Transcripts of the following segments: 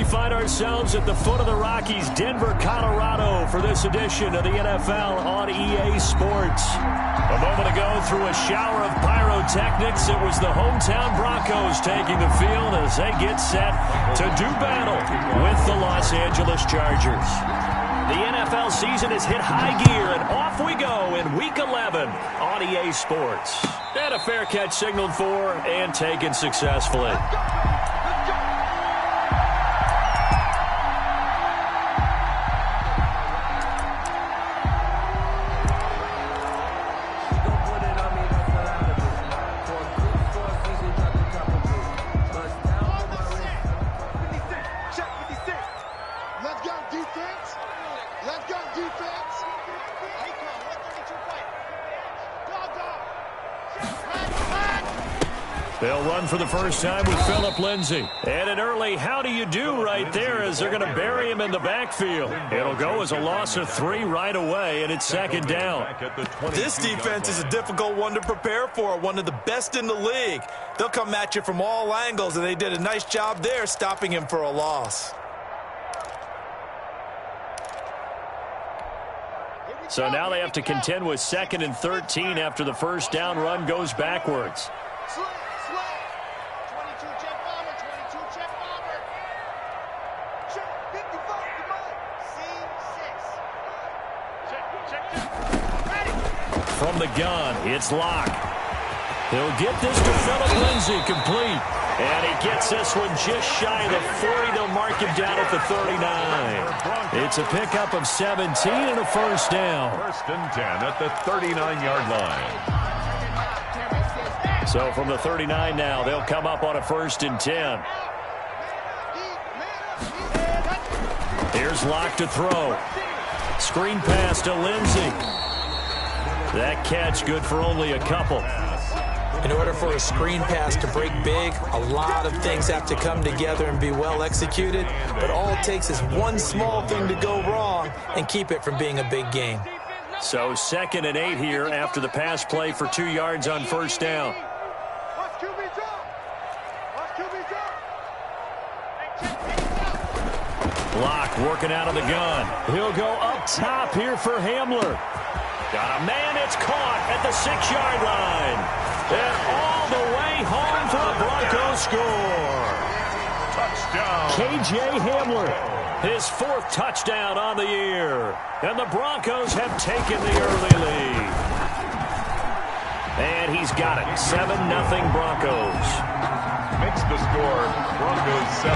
find ourselves at the foot of the Rockies, Denver, Colorado, for this edition of the NFL on EA Sports. A moment ago, through a shower of pyrotechnics, it was the hometown Broncos taking the field as they get set to do battle with the Los Angeles Chargers. The NFL season has hit high gear, and off we go in Week 11 on EA Sports. And a fair catch signaled for and taken successfully. They'll run for the first time with Phillip Lindsay. And an early how do you do right there as they're going to bury him in the backfield. It'll go as a loss of 3 right away, and it's second down. This defense is a difficult one to prepare for, one of the best in the league. They'll come at you from all angles, and they did a nice job there stopping him for a loss. So now they have to contend with 2nd and 13 after the first down run goes backwards. From the gun, it's Locke. He'll get this to Phillip Lindsay, complete. And he gets this one just shy of the 40. They'll mark him down at the 39. It's a pickup of 17 and a first down. First and 10 at the 39-yard line. So from the 39 now, they'll come up on a first and 10. Here's Locke to throw. Screen pass to Lindsay. That catch good for only a couple. In order for a screen pass to break big, a lot of things have to come together and be well executed. But all it takes is one small thing to go wrong and keep it from being a big game. So 2nd and 8 here after the pass play for 2 yards on first down. Locke working out of the gun. He'll go up top here for Hamler. Got a man, it's caught at the 6-yard line. And all the way home for the Broncos score. Touchdown. KJ Hamler, his 4th touchdown on the year. And the Broncos have taken the early lead. And he's got it, 7-0 Broncos. Makes the score Broncos 7,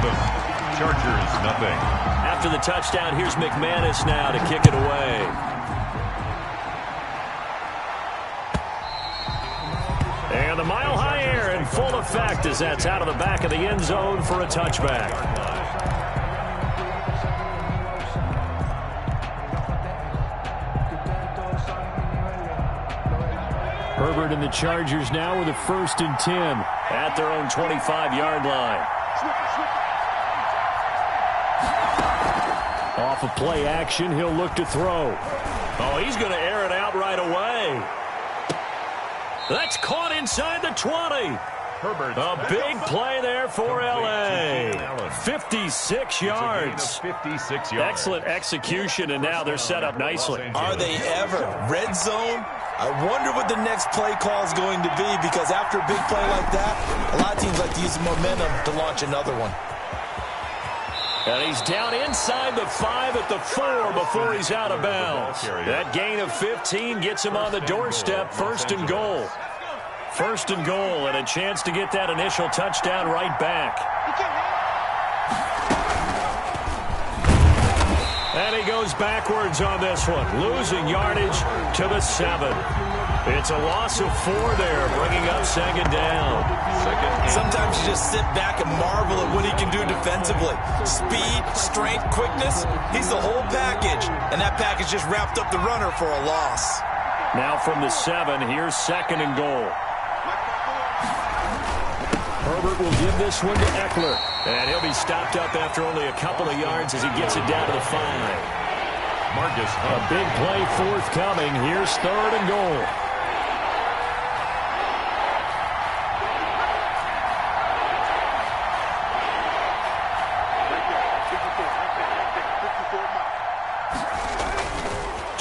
Chargers 0. After the touchdown, here's McManus now to kick it away. And the mile-high air in full effect as that's out of the back of the end zone for a touchback. Herbert and the Chargers now with a first and 10 at their own 25-yard line. Off of play action, he'll look to throw. Oh, he's going to air it out right away. That's caught inside the 20. Herbert. A big play there for L.A. 56 yards. 56 yards. Excellent execution, and now they're set up nicely. Are they ever? Red zone? I wonder what the next play call is going to be, because after a big play like that, a lot of teams like to use the momentum to launch another one. And he's down inside the 5 at the 4 before he's out of bounds. That gain of 15 gets him on the doorstep, 1st and goal. 1st and goal, and a chance to get that initial touchdown right back. And he goes backwards on this one, losing yardage to the 7. It's a loss of 4 there, bringing up second down. Sometimes you just sit back and marvel at what he can do defensively. Speed, strength, quickness, he's the whole package. And that package just wrapped up the runner for a loss. Now from the 7, here's 2nd and goal. Herbert will give this one to Eckler. And he'll be stopped up after only a couple of yards as he gets it down to the 5. Marcus. A big play forthcoming. Here's 3rd and goal.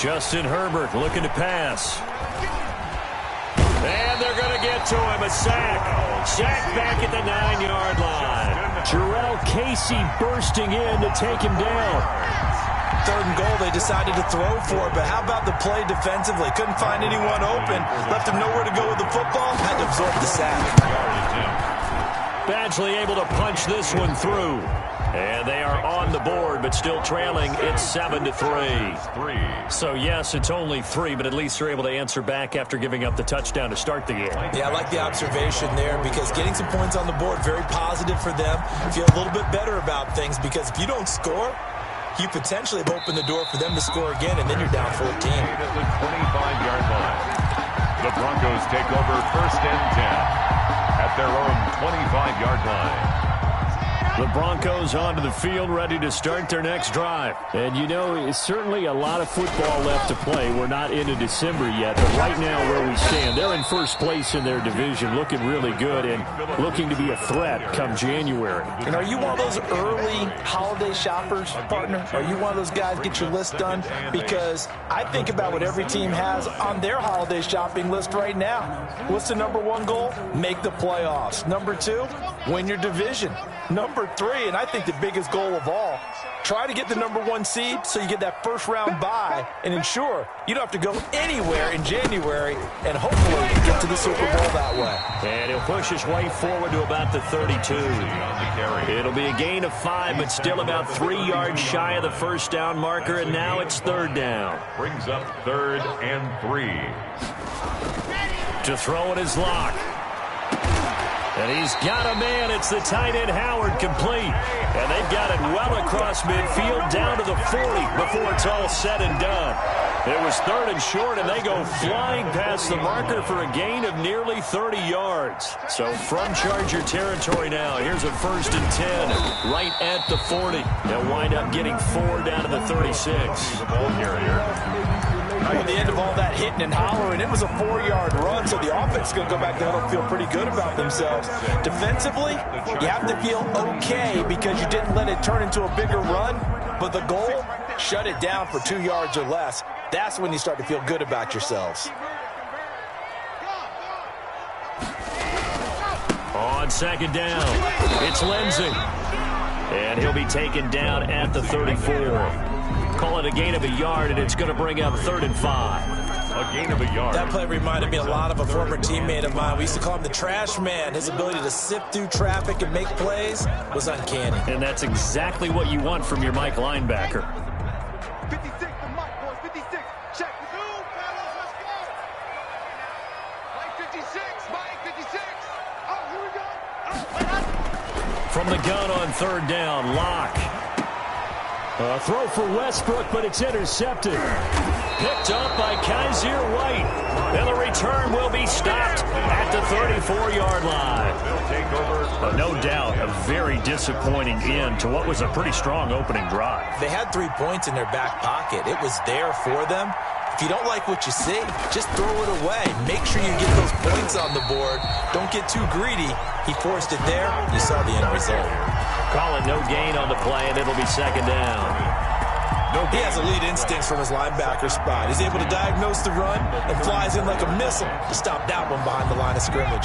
Justin Herbert looking to pass. And they're going to get to him. A sack. Sack back at the 9-yard line. Jarrell Casey bursting in to take him down. 3rd and goal, they decided to throw for it, but how about the play defensively? Couldn't find anyone open. Left him nowhere to go with the football. Had to absorb the sack. Badgley able to punch this one through. And they are on the board, but still trailing. It's 7-3. So, yes, it's only 3, but at least they're able to answer back after giving up the touchdown to start the game. Yeah, I like the observation there because getting some points on the board, very positive for them. Feel a little bit better about things because if you don't score, you potentially have opened the door for them to score again, and then you're down 14. At the 25-yard line. The Broncos take over 1st and 10 at their own 25-yard line. The Broncos onto the field, ready to start their next drive. And, you know, it's certainly a lot of football left to play. We're not into December yet, but right now where we stand, they're in first place in their division, looking really good and looking to be a threat come January. And are you one of those early holiday shoppers, partner? Are you one of those guys get your list done? Because I think about what every team has on their holiday shopping list right now. What's the number 1 goal? Make the playoffs. Number 2, win your division. Number 3, and I think the biggest goal of all, try to get the number 1 seed so you get that first-round bye and ensure you don't have to go anywhere in January and hopefully get to the Super Bowl that way. And he'll push his way forward to about the 32. It'll be a gain of 5, but still about 3 yards shy of the first down marker, and now it's 3rd down. Brings up 3rd and 3. To throw it is Locke. And he's got a man. It's the tight end Howard, complete. And they've got it well across midfield down to the 40 before it's all said and done. It was 3rd and short, and they go flying past the marker for a gain of nearly 30 yards. So from Charger territory now, here's a 1st and 10 right at the 40. They'll wind up getting 4 down to the 36. The ball carrier. At the end of all that hitting and hollering, it was a 4-yard run, so the offense is going to go back there and feel pretty good about themselves. Defensively, you have to feel okay because you didn't let it turn into a bigger run, but the goal, shut it down for 2 yards or less. That's when you start to feel good about yourselves. On 2nd down, it's Lindsey. And he'll be taken down at the 34. Call it a gain of a yard, and it's going to bring up 3rd and 5. A gain of a yard. That play reminded me a lot of a former teammate of mine. We used to call him the trash man. His ability to sift through traffic and make plays was uncanny. And that's exactly what you want from your Mike linebacker. 56, the Mike, boys, 56. Check. Let's go. Mike 56, Mike 56. Oh, here we go. From the gun on 3rd down, Locke. A throw for Westbrook, but it's intercepted. Picked up by Kaiser White. And the return will be stopped at the 34-yard line. They'll take over. But no doubt, a very disappointing end to what was a pretty strong opening drive. They had 3 points in their back pocket. It was there for them. If you don't like what you see, just throw it away. Make sure you get those points on the board. Don't get too greedy. He forced it there. You saw the end result. Call it no gain on the play, and it'll be 2nd down. He has elite instincts from his linebacker spot. He's able to diagnose the run and flies in like a missile to stop that one behind the line of scrimmage.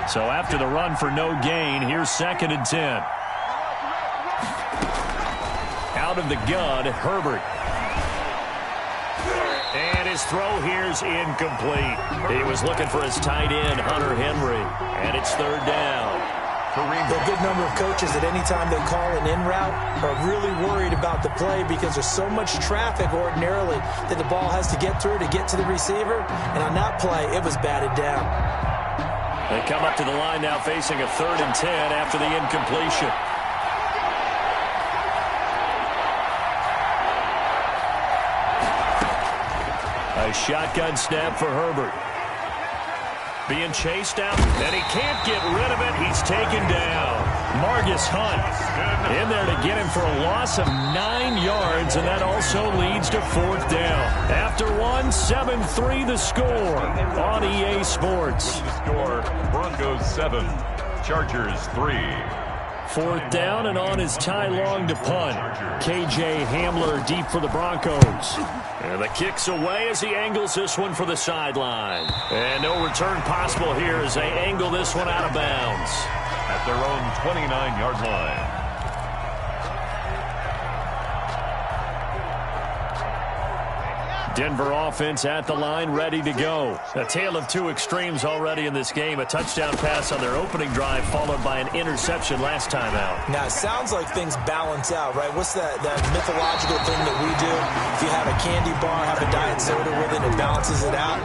So after the run for no gain, here's 2nd and 10. Out of the gun, Herbert. And his throw here's incomplete. He was looking for his tight end, Hunter Henry. And it's 3rd down. The good number of coaches at any time they call an in route are really worried about the play because there's so much traffic ordinarily that the ball has to get through to get to the receiver. And on that play, it was batted down. They come up to the line now facing a 3rd and 10 after the incompletion. A shotgun snap for Herbert. Being chased out, and he can't get rid of it. He's taken down. Margus Hunt in there to get him for a loss of 9 yards, and that also leads to 4th down. After 7-3 the score on EA Sports. The score, Broncos 7, Chargers 3. 4th down, and on is Ty Long to punt. KJ Hamler deep for the Broncos. And the kick's away as he angles this one for the sideline. And no return possible here as they angle this one out of bounds. At their own 29-yard line. Denver offense at the line, ready to go. A tale of two extremes already in this game. A touchdown pass on their opening drive, followed by an interception last time out. Now, it sounds like things balance out, right? What's that mythological thing that we do? If you have a candy bar, have a diet soda with it, it balances it out.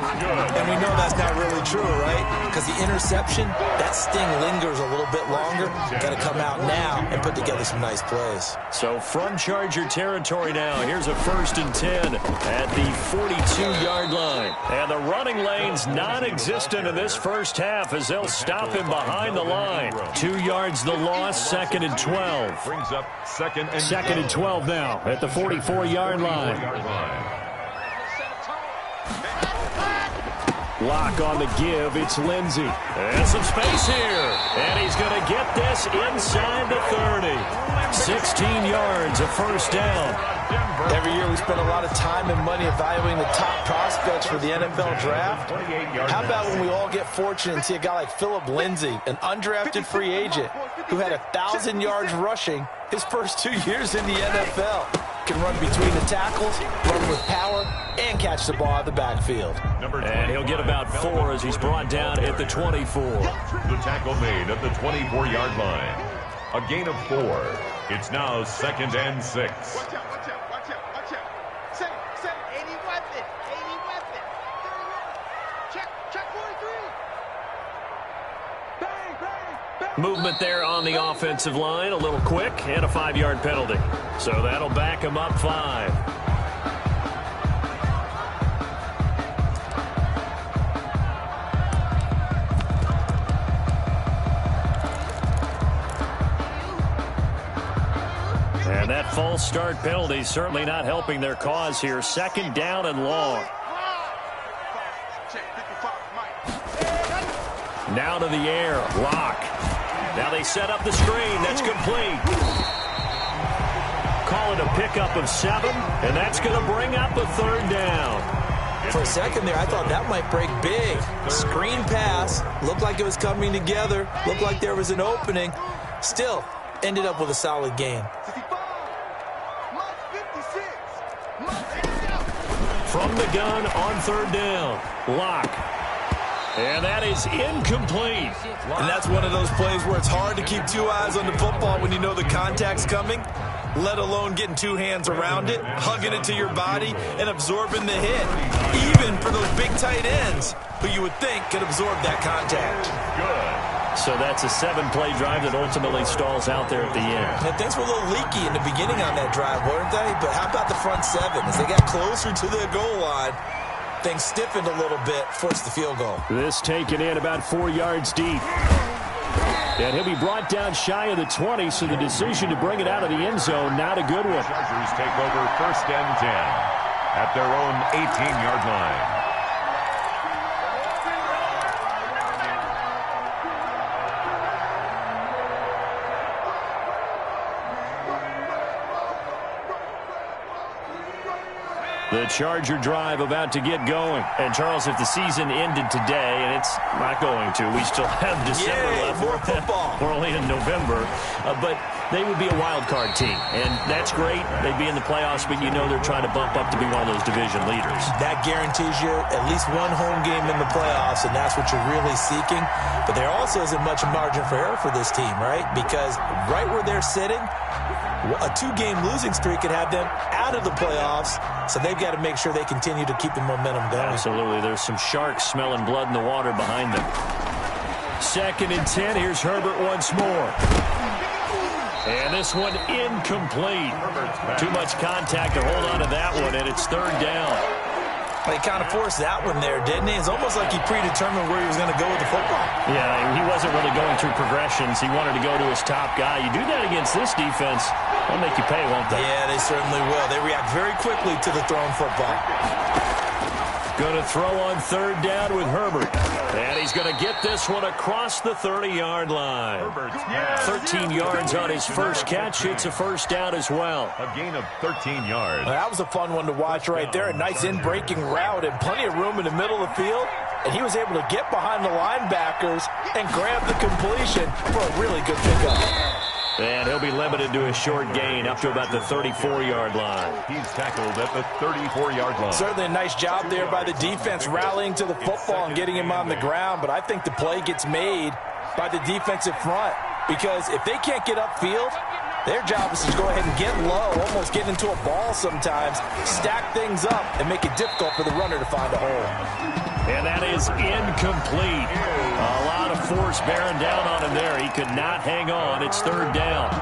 And we know that's not really true, right? Because the interception, that sting lingers a little bit longer. Got to come out now and put together some nice plays. So from Charger territory now, here's a 1st and 10 at the 42-yard line. And the running lane's non-existent in this first half as they'll stop him behind the line. 2 yards the loss, 2nd and 12. Brings up second and 12 now at the 44-yard line. Lock on the give. It's Lindsey. And some space here. And he's going to get this inside the 30. 16 yards, a 1st down. Every year we spend a lot of time and money evaluating the top prospects for the NFL draft. How about when we all get fortunate and see a guy like Phillip Lindsay, an undrafted free agent who had 1,000 yards rushing his first 2 years in the NFL. Can run between the tackles, run with power, and catch the ball out of the backfield. And he'll get about 4 as he's brought down at the 24. The tackle made at the 24-yard line. A gain of 4. It's now 2nd and 6. Watch out, watch out, watch out, watch out. Say, 80 weapon, 80 weapon. 31. Check 43. Bang, bang, bang. Movement there on the offensive line, a little quick, and a 5-yard penalty. So that'll back him up 5. And that false start penalty certainly not helping their cause here. 2nd down and long. Now to the air. Lock. Now they set up the screen. That's complete. Call it a pickup of 7, and that's going to bring up a 3rd down. For a second there, I thought that might break big. Screen pass. Looked like it was coming together. Looked like there was an opening. Still, ended up with a solid gain. From the gun on 3rd down. Lock. And that is incomplete. And that's one of those plays where it's hard to keep 2 eyes on the football when you know the contact's coming, let alone getting 2 hands around it, hugging it to your body, and absorbing the hit. Even for those big tight ends who you would think could absorb that contact. Good. So that's a 7-play drive that ultimately stalls out there at the end. Now, things were a little leaky in the beginning on that drive, weren't they? But how about the front 7? As they got closer to the goal line, things stiffened a little bit, forced the field goal. This taken in about 4 yards deep. And he'll be brought down shy of the 20, so the decision to bring it out of the end zone, not a good one. Chargers take over 1st and 10 at their own 18-yard line. The Charger drive about to get going. And, Charles, if the season ended today, and it's not going to, we still have December left. More football. We're only in November. But they would be a wild card team. And that's great. They'd be in the playoffs, but you know they're trying to bump up to be one of those division leaders. That guarantees you at least one home game in the playoffs, and that's what you're really seeking. But there also isn't much margin for error for this team, right? Because right where they're sitting, a 2-game losing streak could have them out of the playoffs, so they've got to make sure they continue to keep the momentum going. Absolutely. There's some sharks smelling blood in the water behind them. 2nd and 10. Here's Herbert once more. And this one incomplete. Too much contact to hold on to that one, and it's 3rd down. He kind of forced that one there, didn't he? It's almost like he predetermined where he was going to go with the football. Yeah, he wasn't really going through progressions. He wanted to go to his top guy. You do that against this defense, they'll make you pay, won't they? Yeah, they certainly will. They react very quickly to the thrown football. Going to throw on 3rd down with Herbert. And he's going to get this one across the 30-yard line. 13 yards on his first catch. It's a first down as well. A gain of 13 yards. Well, that was a fun one to watch right there. A nice in-breaking route and plenty of room in the middle of the field. And he was able to get behind the linebackers and grab the completion for a really good pickup. And he'll be limited to a short gain up to about the 34-yard line. He's tackled at the 34-yard line. Certainly a nice job there by the defense rallying to the football and getting him on the ground. But I think the play gets made by the defensive front, because if they can't get upfield, their job is to go ahead and get low, almost get into a ball sometimes, stack things up, and make it difficult for the runner to find a hole. And that is incomplete. A lot of force bearing down on him there. He could not hang on. It's third down.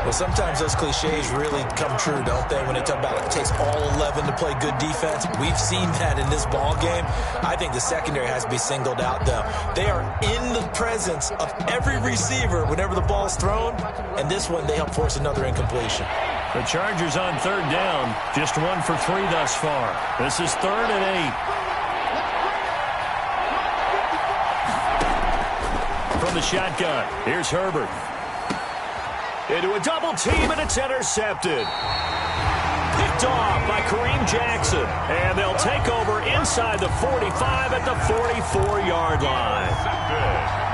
Well, sometimes those cliches really come true, don't they, when they talk about it takes all 11 to play good defense. We've seen that in this ball game. I think the secondary has to be singled out, though. They are in the presence of every receiver whenever the ball's thrown, and this one, they help force another incompletion. The Chargers on third down, just 1 for 3 thus far. This is 3rd and 8. From the shotgun, here's Herbert. Into a double team, and it's intercepted. Picked off by Kareem Jackson. And they'll take over inside the 45 at the 44-yard line.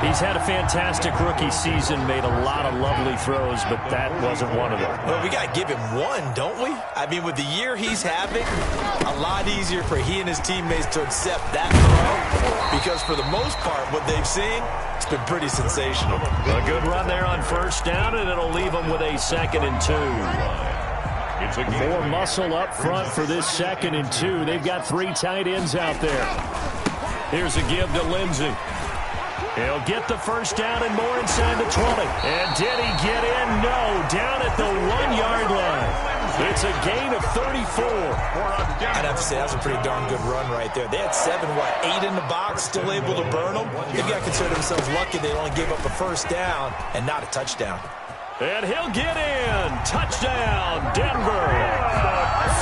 He's had a fantastic rookie season, made a lot of lovely throws, but that wasn't one of them. Well, we got to give him one, don't we? I mean, with the year he's having, a lot easier for he and his teammates to accept that throw, because for the most part, what they've seen, it's been pretty sensational. A good run there on first down, and it'll leave them with a 2nd and 2. More muscle up front for this 2nd and 2. They've got 3 tight ends out there. Here's a give to Lindsey. He'll get the first down and more inside the 20. And did he get in? No. Down at the 1-yard line. It's a gain of 34. I'd have to say that's a pretty darn good run right there. They had 8 in the box, still able to burn them. They've got to consider themselves lucky they only gave up a first down and not a touchdown. And he'll get in. Touchdown, Denver.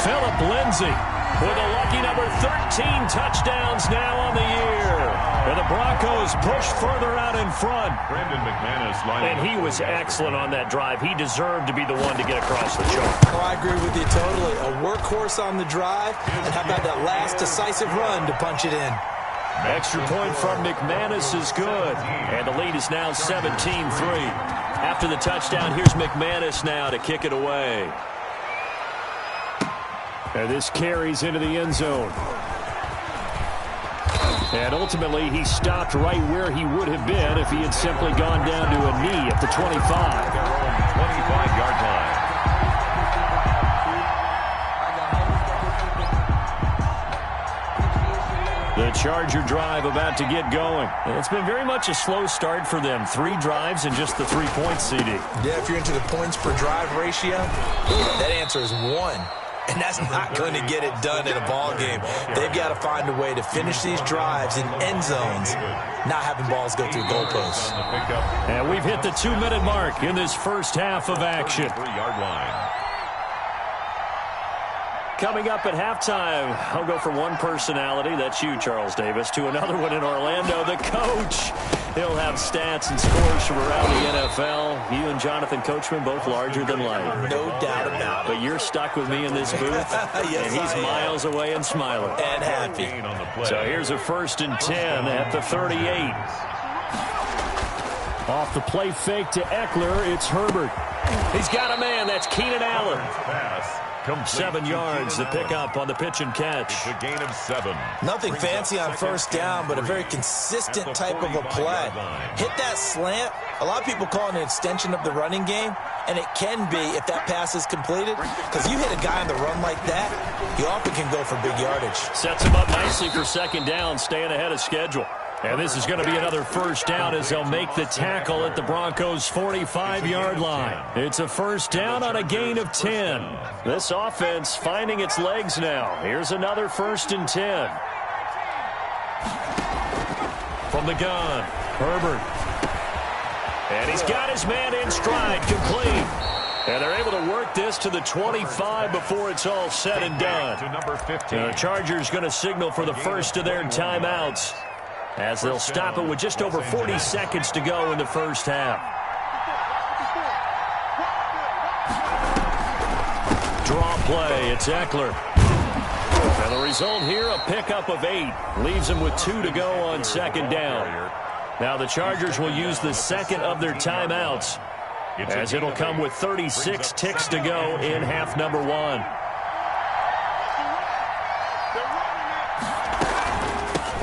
Philip Lindsay with a lucky number 13 touchdowns now on the year. And the Broncos push further out in front. And he was excellent on that drive. He deserved to be the one to get across the chalk. Oh, I agree with you totally. A workhorse on the drive. And how about that last decisive run to punch it in? Extra point from McManus is good. And the lead is now 17-3. After the touchdown, here's McManus now to kick it away. And this carries into the end zone. And ultimately, he stopped right where he would have been if he had simply gone down to a knee at the 25. 25-yard line. The Charger drive about to get going. It's been very much a slow start for them. 3 drives and just the 3 points, CD. Yeah, if you're into the points per drive ratio, that answer is 1. And that's not going to get it done in a ball game. They've got to find a way to finish these drives in end zones, not having balls go through goalposts. And we've hit the 2-minute mark in this first half of action. 3-yard line. Coming up at halftime, I'll go from one personality, that's you, Charles Davis, to another one in Orlando, the coach. He'll have stats and scores from around the NFL. You and Jonathan Coachman, both larger than life. No doubt about it. But you're stuck with me in this booth, yes, and he's miles away and smiling. And happy. So here's a 1st and 10 at the 38. Off the play fake to Eckler, it's Herbert. He's got a man, that's Keenan Allen. 7 yards to pick up on the pitch and catch. It's a gain of 7. Nothing fancy on first down, but a very consistent type of a play. Hit that slant. A lot of people call it an extension of the running game, and it can be if that pass is completed, because you hit a guy on the run like that, he often can go for big yardage. Sets him up nicely for 2nd down, staying ahead of schedule. And this is going to be another first down as they'll make the tackle at the Broncos' 45-yard line. It's a first down on a gain of 10. This offense finding its legs now. Here's another 1st and 10. From the gun, Herbert. And he's got his man in stride, complete. And they're able to work this to the 25 before it's all said and done. To number 15. The Chargers going to signal for the first of their timeouts. as they'll stop it with just over 40 seconds to go in the first half. Draw play, it's Eckler. And the result here, a pickup of 8. Leaves them with 2 to go on second down. Now the Chargers will use the second of their timeouts, as it'll come with 36 ticks to go in half number 1.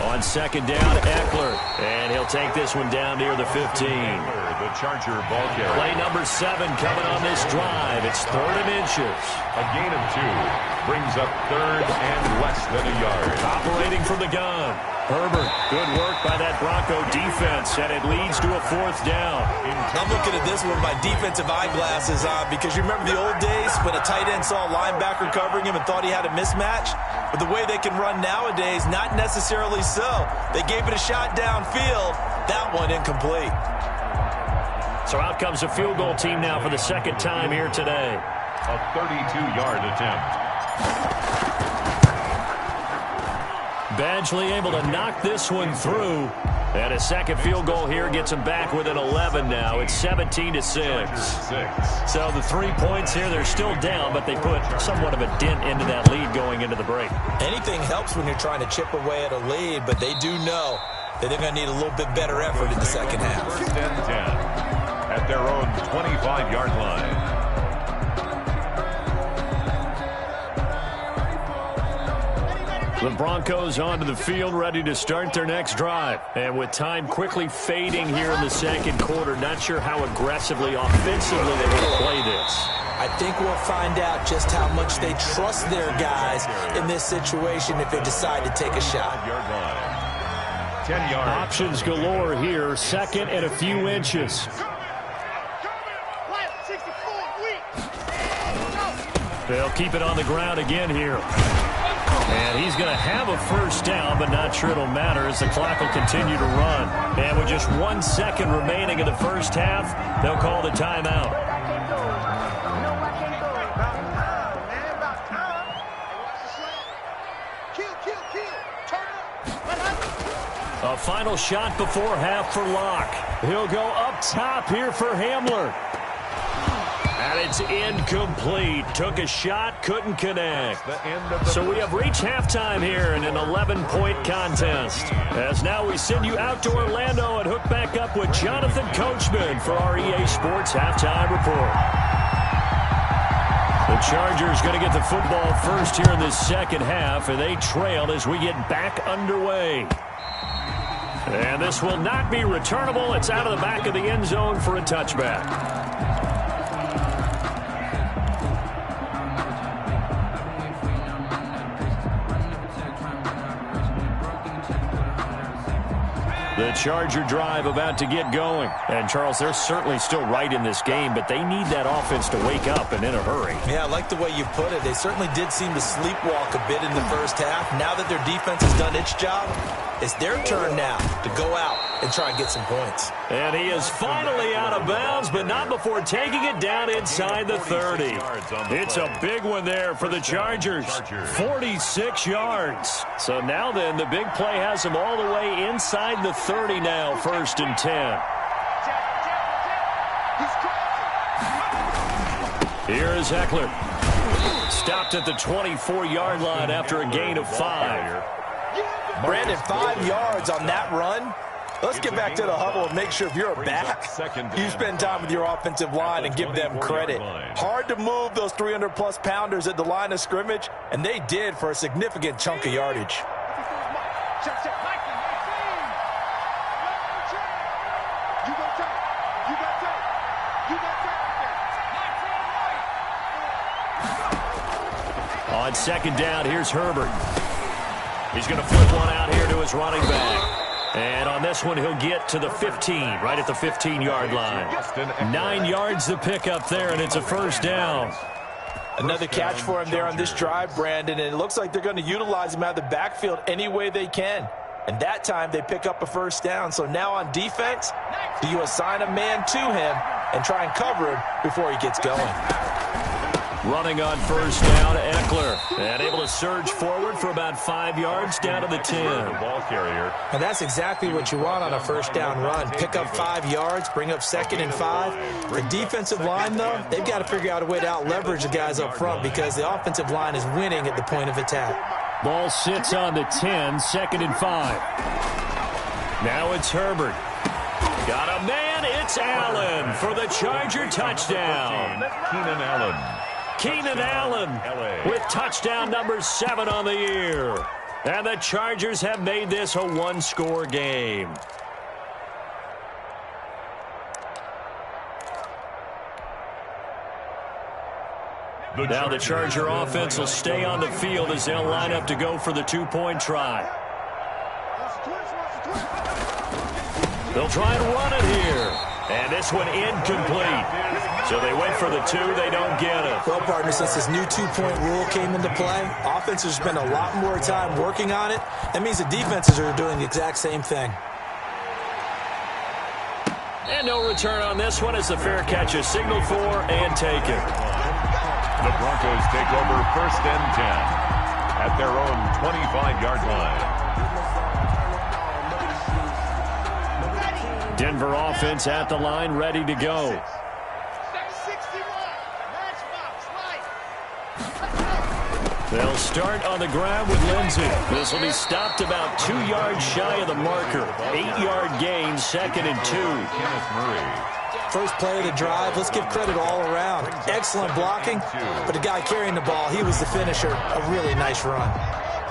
On second down, Eckler. And he'll take this one down near the 15. The Charger ball carrier. Play number 7 coming on this drive. It's 3rd and inches. A gain of 2 brings up 3rd and less than a yard. Operating from the gun. Herbert, good work by that Bronco defense, and it leads to a 4th down. I'm looking at this with my defensive eyeglasses on, because you remember the old days when a tight end saw a linebacker covering him and thought he had a mismatch? But the way they can run nowadays, not necessarily so. They gave it a shot downfield. That one incomplete. So out comes a field goal team now for the second time here today. A 32-yard attempt. Badgley able to knock this one through. And a second field goal here gets them back within 11 now. It's 17-6. So the 3 points here, they're still down, but they put somewhat of a dent into that lead going into the break. Anything helps when you're trying to chip away at a lead, but they do know that they're going to need a little bit better effort in the second half. 1st and 10 at their own 25-yard line. The Broncos onto the field, ready to start their next drive. And with time quickly fading here in the second quarter, not sure how aggressively, offensively they will play this. I think we'll find out just how much they trust their guys in this situation if they decide to take a shot. 10 yards. Options galore here, 2nd and a few inches. They'll keep it on the ground again here. And he's going to have a 1st down, but not sure it'll matter as the clock will continue to run. And with just 1 second remaining in the first half, they'll call the timeout. A final shot before half for Locke. He'll go up top here for Hamler. And it's incomplete. Took a shot, couldn't connect. So we have reached halftime here in an 11-point contest. As now we send you out to Orlando and hook back up with Jonathan Coachman for our EA Sports Halftime Report. The Chargers going to get the football first here in this second half, and they trail as we get back underway. And this will not be returnable. It's out of the back of the end zone for a touchback. The Charger drive about to get going. And, Charles, they're certainly still right in this game, but they need that offense to wake up and in a hurry. Yeah, I like the way you put it. They certainly did seem to sleepwalk a bit in the first half. Now that their defense has done its job, it's their turn now to go out and try and get some points. And he is finally out of bounds, but not before taking it down inside the 30. It's a big one there for the Chargers. 46 yards. So now then, the big play has them all the way inside the 30 now, 1st and 10. Here is Eckler. Stopped at the 24-yard line after a gain of 5. Brandon, 5 yards on that run. Let's get back to the huddle and make sure if you're a back, you spend time with your offensive line and give them credit. Hard to move those 300-plus pounders at the line of scrimmage, and they did for a significant chunk of yardage. On second down, here's Herbert. He's going to flip one out here to his running back. And on this one, he'll get to the 15, right at the 15-yard line. 9 yards to pick up there, and it's a 1st down. Another catch for him there on this drive, Brandon, and it looks like they're going to utilize him out of the backfield any way they can. And that time, they pick up a 1st down. So now on defense, do you assign a man to him and try and cover him before he gets going? Running on first down, Eckler. And able to surge forward for about 5 yards down to the 10. Ball carrier. And that's exactly what you want on a first down run. Pick up 5 yards, bring up 2nd and 5. The defensive line, though, they've got to figure out a way to out-leverage the guys up front because the offensive line is winning at the point of attack. Ball sits on the 10, 2nd and 5. Now it's Herbert. Got a man, it's Allen for the Charger touchdown. Keenan Allen with touchdown number 7 on the year. And the Chargers have made this a one-score game. Now the Charger offense will stay on the field as they'll line up to go for the 2-point try. They'll try and run it here. And this one incomplete. So they went for the 2. They don't get it. Well, partner, since this new 2-point rule came into play, offenses spend a lot more time working on it. That means the defenses are doing the exact same thing. And no return on this one as the fair catch is signaled for and taken. The Broncos take over 1st and 10 at their own 25-yard line. Denver offense at the line, ready to go. They'll start on the ground with Lindsey. This will be stopped about 2 yards shy of the marker. 8-yard gain, 2nd and 2. Kenneth Murray. First play of the drive, let's give credit all around. Excellent blocking, but the guy carrying the ball, he was the finisher. A really nice run.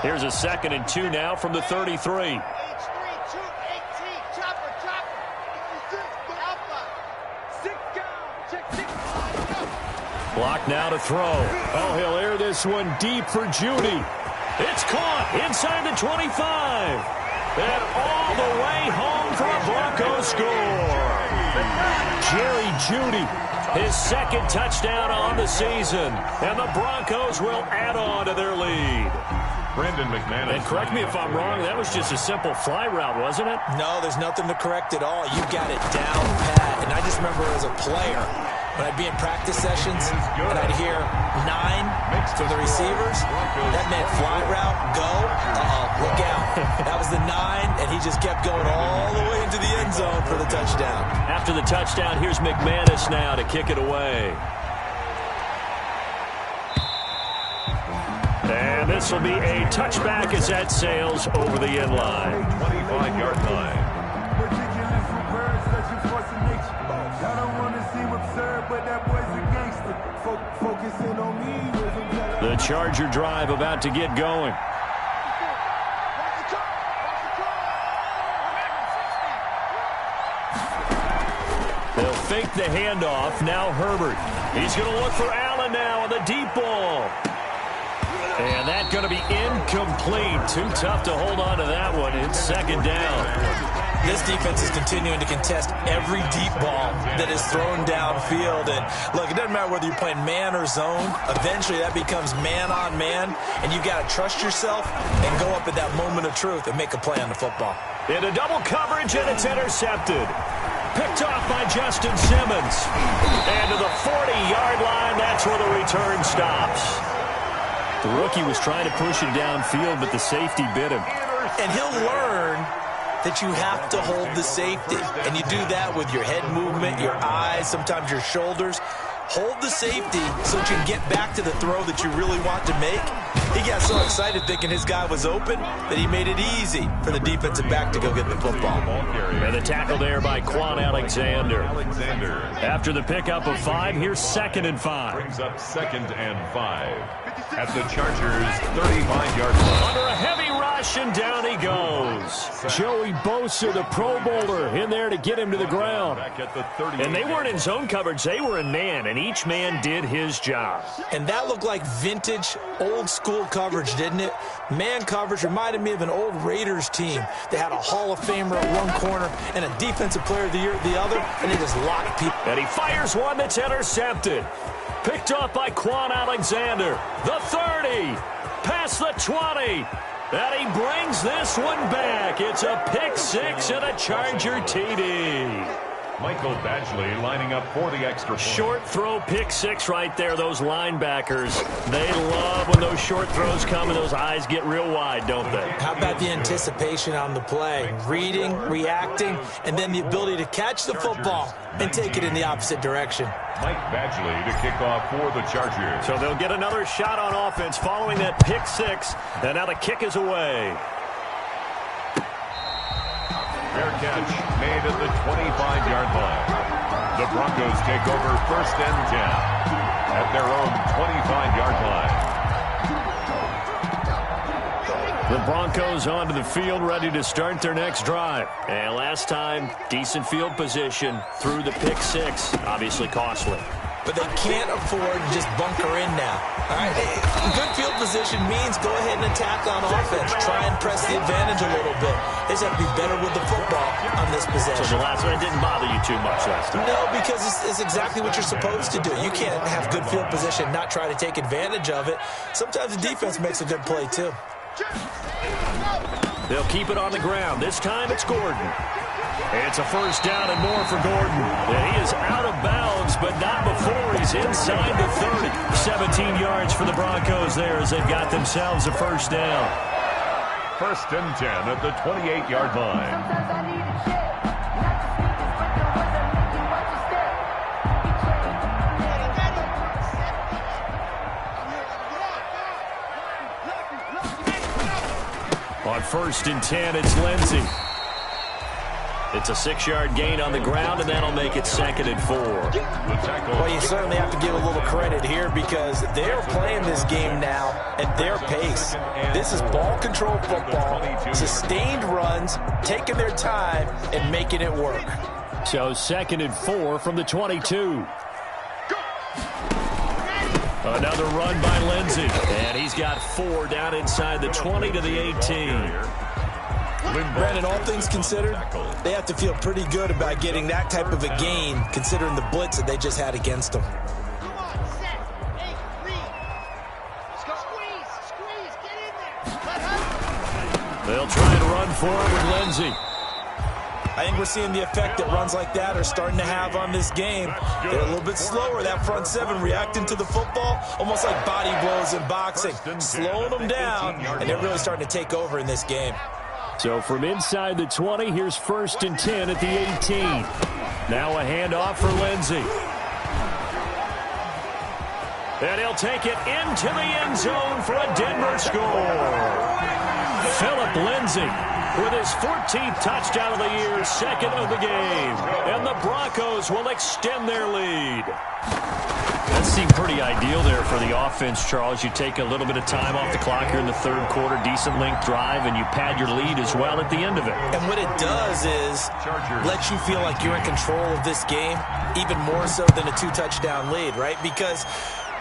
Here's a 2nd and 2 now from the 33. Block now to throw. Oh, he'll air this one deep for Judy. It's caught inside the 25. And all the way home for a Broncos score. Jerry Judy, his 2nd touchdown on the season. And the Broncos will add on to their lead. Brandon McManus. And correct me if I'm wrong, that was just a simple fly route, wasn't it? No, there's nothing to correct at all. You got it down pat. And I just remember as a player, when I'd be in practice sessions and I'd hear 9 from the receivers, that meant fly route, go, look out. That was the 9, and he just kept going all the way into the end zone for the touchdown. After the touchdown, here's McManus now to kick it away. And this will be a touchback as that sails over the end line. 25-yard line. The Charger drive about to get going. They'll fake the handoff. Now Herbert. He's going to look for Allen now on the deep ball. And that's going to be incomplete. Too tough to hold on to that one. It's 2nd down. This defense is continuing to contest every deep ball that is thrown downfield. And look, it doesn't matter whether you're playing man or zone. Eventually that becomes man on man. And you got to trust yourself and go up at that moment of truth and make a play on the football. Into double coverage, and it's intercepted. Picked off by Justin Simmons. And to the 40-yard line, that's where the return stops. The rookie was trying to push it downfield, but the safety bit him. And he'll learn that you have to hold the safety. And you do that with your head movement, your eyes, sometimes your shoulders. Hold the safety so that you can get back to the throw that you really want to make. He got so excited thinking his guy was open that he made it easy for the defensive back to go get the football. And the tackle there by Quan Alexander. After the pickup of 5, here's 2nd and 5. Brings up 2nd and 5 at the Chargers' 35-yard line. Under a heavy rush, and down he goes. Joey Bosa, the Pro Bowler, in there to get him to the ground. And they weren't in zone coverage. They were in man, and each man did his job. And that looked like vintage, old-school coverage, didn't it? Man coverage reminded me of an old Raiders team. They had a Hall of Famer at one corner and a Defensive Player of the Year at the other, and they just locked people. And he fires one that's intercepted. Picked off by Quan Alexander. The 30. Past the 20. And he brings this one back. It's a pick 6 and a Charger TD. Michael Badgley lining up for the extra point. Short throw, pick six right there. Those linebackers, they love when those short throws come and those eyes get real wide, don't they? How about the anticipation on the play? Reading, reacting, and then the ability to catch the football and take it in the opposite direction. Mike Badgley to kick off for the Chargers. So they'll get another shot on offense following that pick six, and now the kick is away. Fair catch made at the 25-yard line. The Broncos take over 1st and 10 at their own 25-yard line. The Broncos onto the field, ready to start their next drive. And last time, decent field position through the pick six. Obviously costly. But they can't afford to just bunker in now. All right, good field position means go ahead and attack on offense. Try and press the advantage a little bit. They just have to be better with the football on this possession. So the last one didn't bother you too much last time? No, because it's exactly what you're supposed to do. You can't have good field position and not try to take advantage of it. Sometimes the defense makes a good play, too. They'll keep it on the ground. This time it's Gordon. It's a first down and more for Gordon. And he is out of bounds, but not before he's inside the 30. 17 yards for the Broncos there as they've got themselves a first down. 1st and 10 at the 28-yard line. On 1st and 10, it's Lindsey. It's a 6-yard gain on the ground, and that'll make it 2nd and 4. Well, you certainly have to give a little credit here because they're playing this game now at their pace. This is ball control football, sustained runs, taking their time, and making it work. So 2nd and 4 from the 22. Another run by Lindsey. And he's got 4 down inside the 20 to the 18. Brandon, all things considered, they have to feel pretty good about getting that type of a gain considering the blitz that they just had against them. Come on, set. Hey, read. Let's go. Squeeze, get in there. They'll try and run forward with Lindsey. I think we're seeing the effect that runs like that are starting to have on this game. They're a little bit slower, that front seven, reacting to the football, almost like body blows in boxing, slowing them down, and they're really starting to take over in this game. So from inside the 20, here's 1st and 10 at the 18. Now a handoff for Lindsey. And he'll take it into the end zone for a Denver score. Philip Lindsey with his 14th touchdown of the year, 2nd of the game. And the Broncos will extend their lead. That seemed pretty ideal there for the offense, Charles. You take a little bit of time off the clock here in the 3rd quarter, decent length drive, and you pad your lead as well at the end of it. And what it does is let you feel like you're in control of this game, even more so than a 2-touchdown lead, right? Because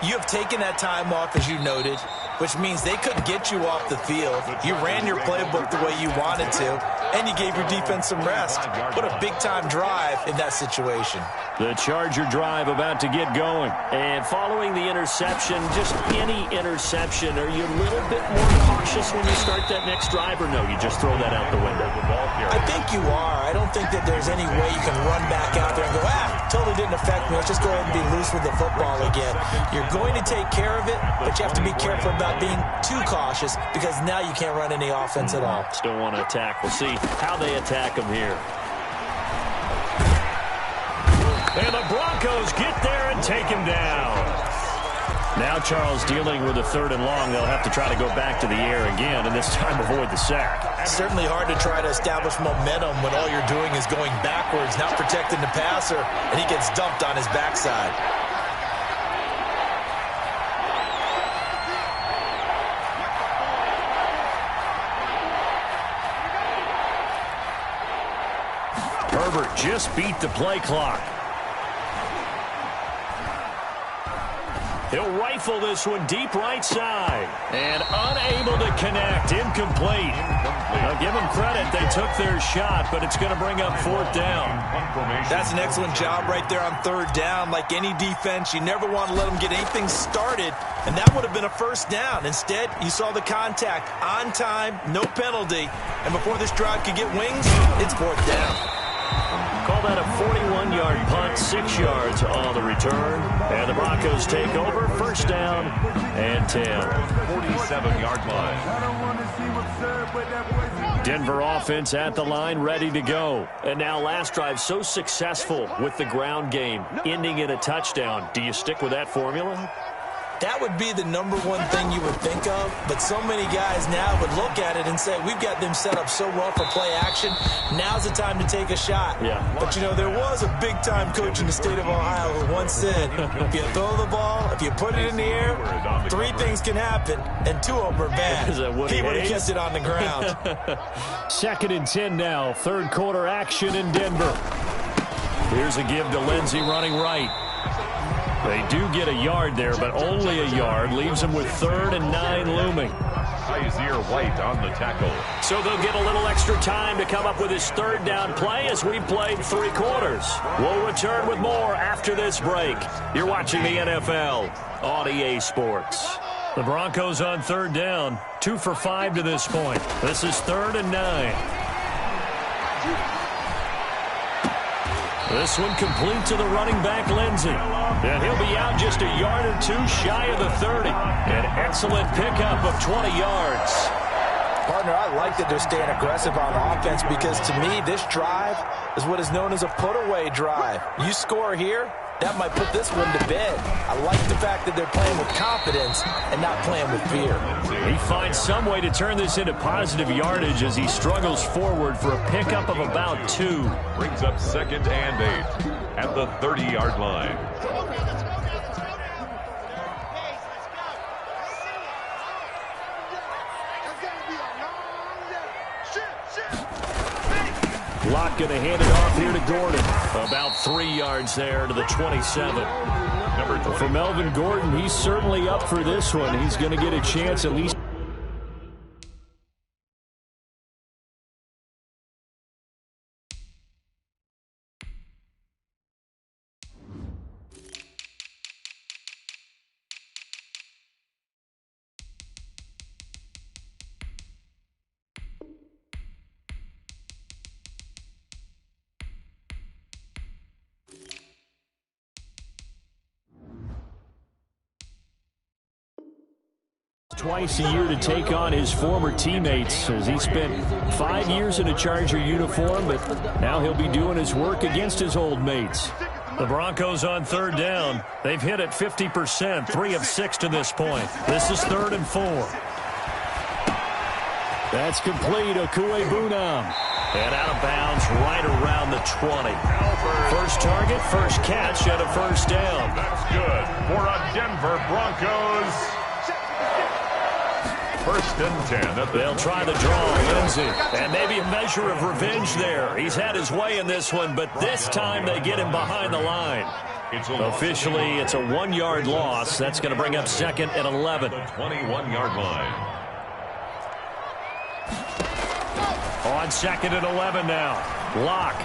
you have taken that time off, as you noted, which means they couldn't get you off the field. You ran your playbook the way you wanted to, and you gave your defense some rest. What a big-time drive in that situation. The Charger drive about to get going. And following the interception, just any interception, are you a little bit more cautious when you start that next drive, or no, you just throw that out the window? I think you are. I don't think that there's any way you can run back out there and go, totally didn't affect me. Let's just go ahead and be loose with the football again. You're going to take care of it, but you have to be careful about being too cautious because now you can't run any offense at all. Still want to attack. We'll see how they attack them here. And the Broncos get there and take him down. Now Charles dealing with a 3rd and long. They'll have to try to go back to the air again, and this time avoid the sack. It's certainly hard to try to establish momentum when all you're doing is going backwards, not protecting the passer, and he gets dumped on his backside. Herbert just beat the play clock. He'll rifle this one deep right side. And unable to connect. Incomplete. Now give them credit. They took their shot, but it's going to bring up 4th down. That's an excellent job right there on 3rd down. Like any defense, you never want to let them get anything started, and that would have been a 1st down. Instead, you saw the contact on time, no penalty, and before this drive could get wings, it's 4th down. Call that a 41 1-yard punt, 6 yards on the return. And the Broncos take over, first down and 10. 47-yard line. Denver offense at the line, ready to go. And now last drive so successful with the ground game, ending in a touchdown. Do you stick with that formula? That would be the number one thing you would think of, but so many guys now would look at it and say, we've got them set up so well for play action, now's the time to take a shot. Yeah. But, you know, there was a big-time coach in the state of Ohio who once said, if you throw the ball, if you put it in the air, 3 things can happen, and 2 of them are bad. He would have kept it on the ground. 2nd and 10 now, third quarter action in Denver. Here's a give to Lindsey running right. They do get a yard there, but only a yard. Leaves them with 3rd and 9 looming. Isaiah White on the tackle. So they'll get a little extra time to come up with his 3rd down play as we played 3 quarters. We'll return with more after this break. You're watching the NFL on EA Sports. The Broncos on 3rd down, 2 for 5 to this point. This is 3rd and 9. This one complete to the running back, Lindsey. And he'll be out just a yard or 2 shy of the 30. An excellent pickup of 20 yards. Partner, I like that they're staying aggressive on offense because, to me, this drive is what is known as a put-away drive. You score here, that might put this one to bed. I like the fact that they're playing with confidence and not playing with fear. He finds some way to turn this into positive yardage as he struggles forward for a pickup of about 2. Brings up 2nd and 8 at the 30-yard line. Locke going to hand it off here to Gordon. About 3 yards there to the 27. For Melvin Gordon, he's certainly up for this one. He's going to get a chance at least. Twice a year to take on his former teammates as he spent 5 years in a Charger uniform, but now he'll be doing his work against his old mates. The Broncos on 3rd down. They've hit it 50%, 3 of 6 to this point. This is 3rd and 4. That's complete. Okuegbunam. And out of bounds right around the 20. First target, first catch, and a first down. That's good for a Denver Broncos. 1st and 10. They'll try the draw, Lindsey. And maybe a measure of revenge there. He's had his way in this one, but this time they get him behind the line. Officially, it's a 1-yard loss. That's going to bring up 2nd and 11. The 21-yard line. On 2nd and 11 now. Locke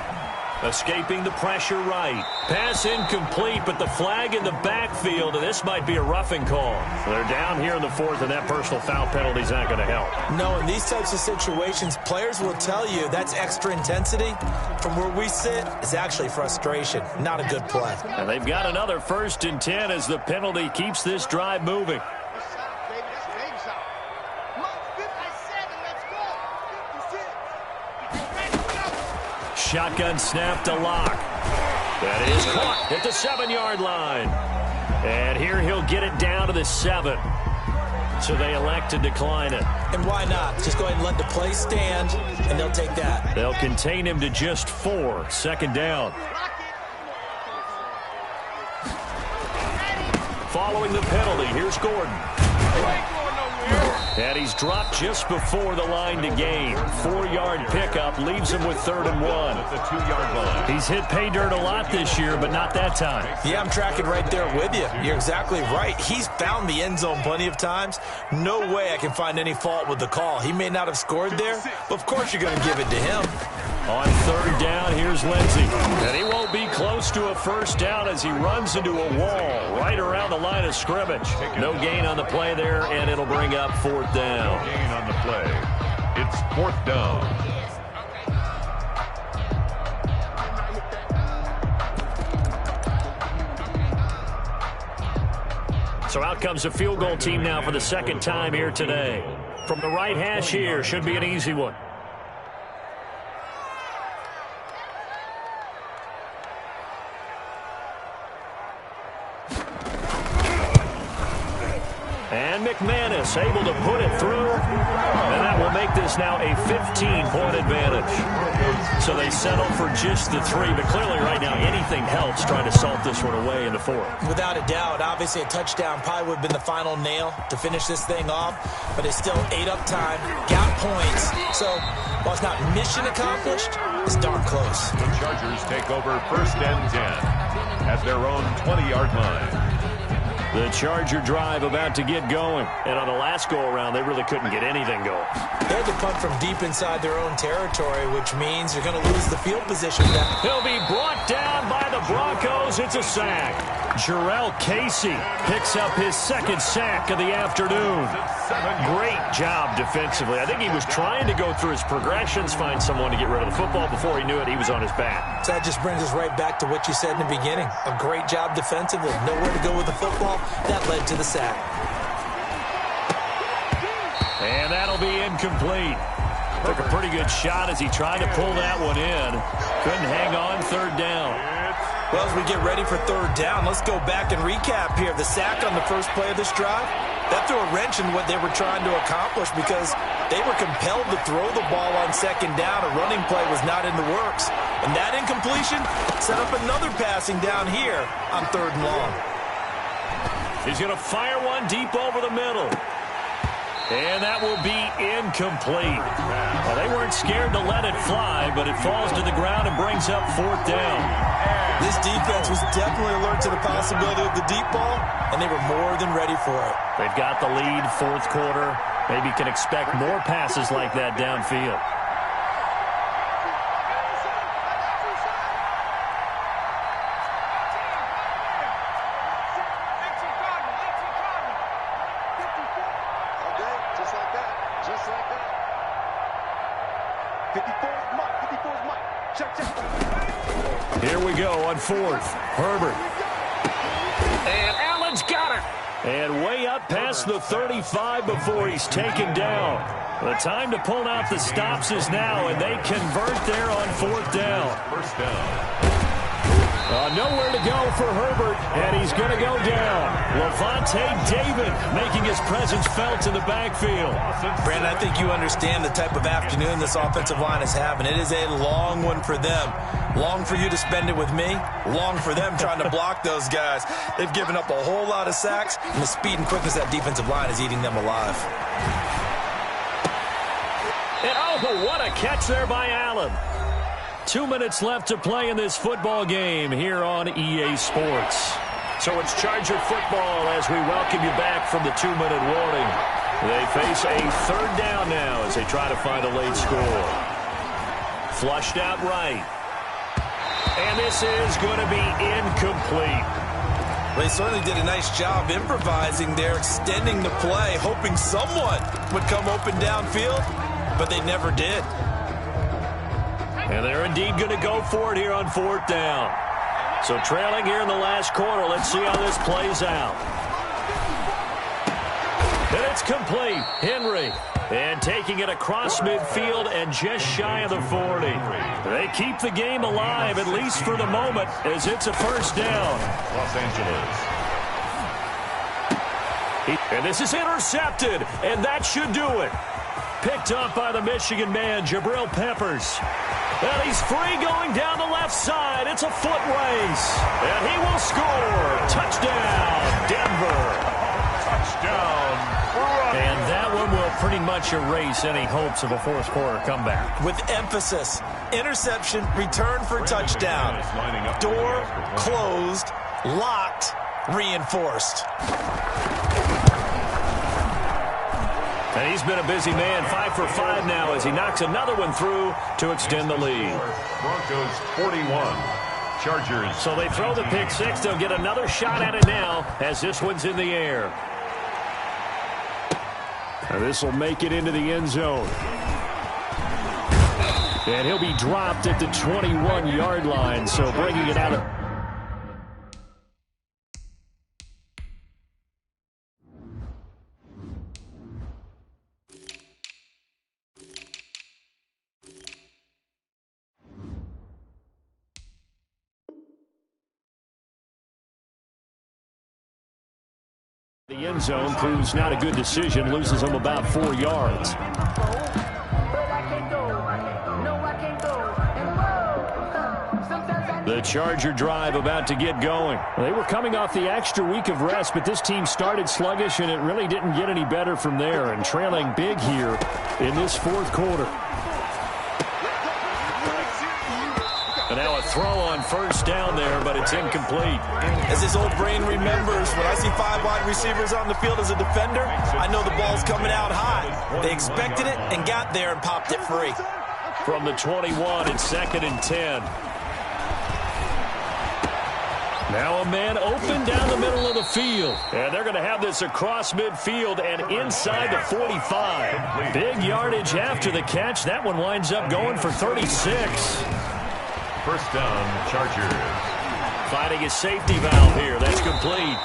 escaping the pressure right. Pass incomplete, but the flag in the backfield, and this might be a roughing call. They're down here in the 4th, and that personal foul penalty is not going to help. No, in these types of situations, players will tell you that's extra intensity. From where we sit, it's actually frustration, not a good play. And they've got another 1st and 10 as the penalty keeps this drive moving. Shotgun snap to Locke. That is caught at the 7-yard line. And here he'll get it down to the 7. So they elect to decline it. And why not? Just go ahead and let the play stand, and they'll take that. They'll contain him to just 4. 2nd down. Following the penalty, here's Gordon. And he's dropped just before the line to gain. 4-yard pickup leaves him with 3rd and 1. At the 2-yard line. He's hit pay dirt a lot this year, but not that time. Yeah, I'm tracking right there with you. You're exactly right. He's found the end zone plenty of times. No way I can find any fault with the call. He may not have scored there, but of course you're going to give it to him. On 3rd down, here's Lindsey. And he won't be close to a first down as he runs into a wall right around the line of scrimmage. No gain on the play there, and it'll bring up 4th down. No gain on the play. It's 4th down. So out comes the field goal team now for the second time here today. From the right hash here, should be an easy one. And McManus able to put it through. And that will make this now a 15-point advantage. So they settle for just the 3. But clearly right now anything helps trying to salt this one away in the 4th. Without a doubt, obviously a touchdown probably would have been the final nail to finish this thing off. But it's still ate up time, got points. So while it's not mission accomplished, it's darn close. The Chargers take over 1st and 10 at their own 20-yard line. The Charger drive about to get going. And on the last go-around, they really couldn't get anything going. They had to punt from deep inside their own territory, which means you're going to lose the field position. He'll be brought down by the Broncos. It's a sack. Jarrell Casey picks up his 2nd sack of the afternoon. Great job defensively. I think he was trying to go through his progressions, find someone to get rid of the football. Before he knew it, he was on his back. So that just brings us right back to what you said in the beginning. A great job defensively. Nowhere to go with the football. That led to the sack. And that'll be incomplete. Took a pretty good shot as he tried to pull that one in. Couldn't hang on 3rd down. Well, as we get ready for 3rd down, let's go back and recap here. The sack on the first play of this drive, that threw a wrench in what they were trying to accomplish because they were compelled to throw the ball on 2nd down. A running play was not in the works. And that incompletion set up another passing down here on 3rd and long. He's going to fire one deep over the middle. And that will be incomplete. Well, they weren't scared to let it fly, but it falls to the ground and brings up 4th down. This defense was definitely alert to the possibility of the deep ball, and they were more than ready for it. They've got the lead, 4th quarter. Maybe can expect more passes like that downfield. Here we go on 4th. Herbert. And Allen's got it. And way up past the 35 before he's taken down. The time to pull out the stops is now, and they convert there on 4th down. 1st down. Nowhere to go for Herbert, and he's going to go down. Levante David making his presence felt in the backfield. Brandon, I think you understand the type of afternoon this offensive line is having. It is a long one for them. Long for you to spend it with me. Long for them trying to block those guys. They've given up a whole lot of sacks, and the speed and quickness of that defensive line is eating them alive. And oh, what a catch there by Allen. 2 minutes left to play in this football game here on EA Sports. So it's Charger football as we welcome you back from the 2-minute warning. They face a 3rd down now as they try to find a late score. Flushed out right. And this is going to be incomplete. They certainly did a nice job improvising there, extending the play, hoping someone would come open downfield, but they never did. And they're indeed going to go for it here on 4th down. So trailing here in the last quarter. Let's see how this plays out. And it's complete. Henry. And taking it across midfield and just shy of the 40. They keep the game alive, at least for the moment, as it's a 1st down. Los Angeles. And this is intercepted, and that should do it. Picked up by the Michigan man, Jabril Peppers. And he's free going down the left side. It's a foot race. And he will score. Touchdown, Denver. Touchdown. And that one will pretty much erase any hopes of a 4th quarter comeback. With emphasis, interception, return for touchdown. Door closed, locked, reinforced. And he's been a busy man, 5 for 5 now as he knocks another one through to extend the lead. Broncos 41. Chargers. So they throw the pick 6. They'll get another shot at it now as this one's in the air. And this will make it into the end zone. And he'll be dropped at the 21-yard line, so bringing it out of The end zone proves not a good decision, loses him about 4 yards. The Charger drive about to get going. They were coming off the extra week of rest, but this team started sluggish, and it really didn't get any better from there, and trailing big here in this fourth quarter. And now a throw on first down there, but it's incomplete. As his old brain remembers, when I see 5 wide receivers on the field as a defender, I know the ball's coming out high. They expected it and got there and popped it free. From the 21, it's 2nd and 10. Now a man open down the middle of the field. And they're going to have this across midfield and inside the 45. Big yardage after the catch. That one winds up going for 36. First down, Chargers. Finding his safety valve here. That's complete.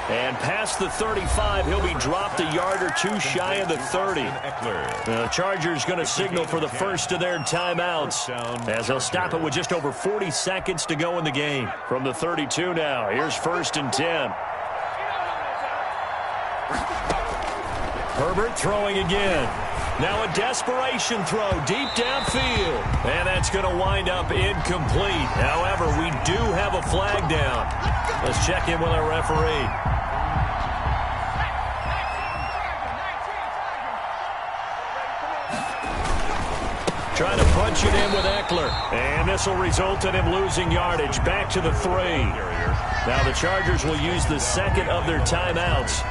And past the 35, he'll be dropped a yard or two shy of the 30. The Chargers going to signal for the first of their timeouts, as they'll stop it with just over 40 seconds to go in the game. From the 32 now, here's 1st and 10. Herbert throwing again. Now a desperation throw deep downfield. And that's going to wind up incomplete. However, we do have a flag down. Let's check in with our referee. Trying to punch it in with Eckler. And this will result in him losing yardage. Back to the 3. Now the Chargers will use the second of their timeouts,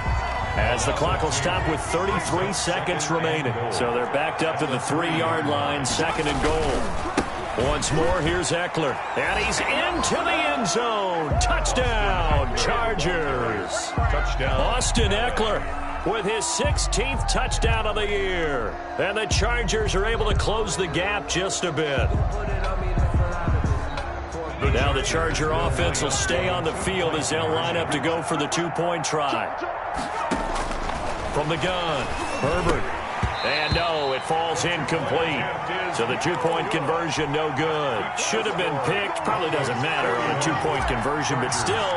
as the clock will stop with 33 seconds remaining. So they're backed up to the 3-yard line, 2nd and goal. Once more, here's Eckler. And he's into the end zone. Touchdown, Chargers. Touchdown. Austin Eckler with his 16th touchdown of the year. And the Chargers are able to close the gap just a bit. Now the Charger offense will stay on the field as they'll line up to go for the 2-point try. From the gun, Herbert. And no, it falls incomplete. So the 2-point conversion, no good. Should have been picked. Probably doesn't matter on a 2-point conversion, but still,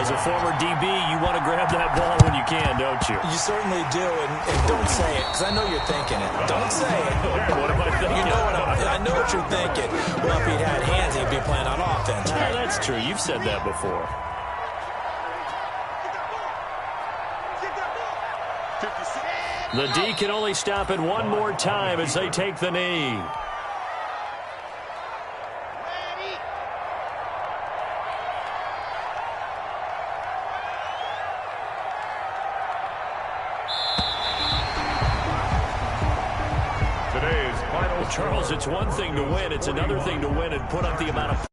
as a former DB, you want to grab that ball when you can, don't you? You certainly do, and don't say it, because I know you're thinking it. Don't say it. What am I thinking? You know I know what you're thinking. Well, if he'd had hands, he'd be playing on offense. Yeah, that's true. You've said that before. The D can only stop it one more time as they take the knee. Today's final. Charles, it's one thing to win. It's another thing to win and put up the amount of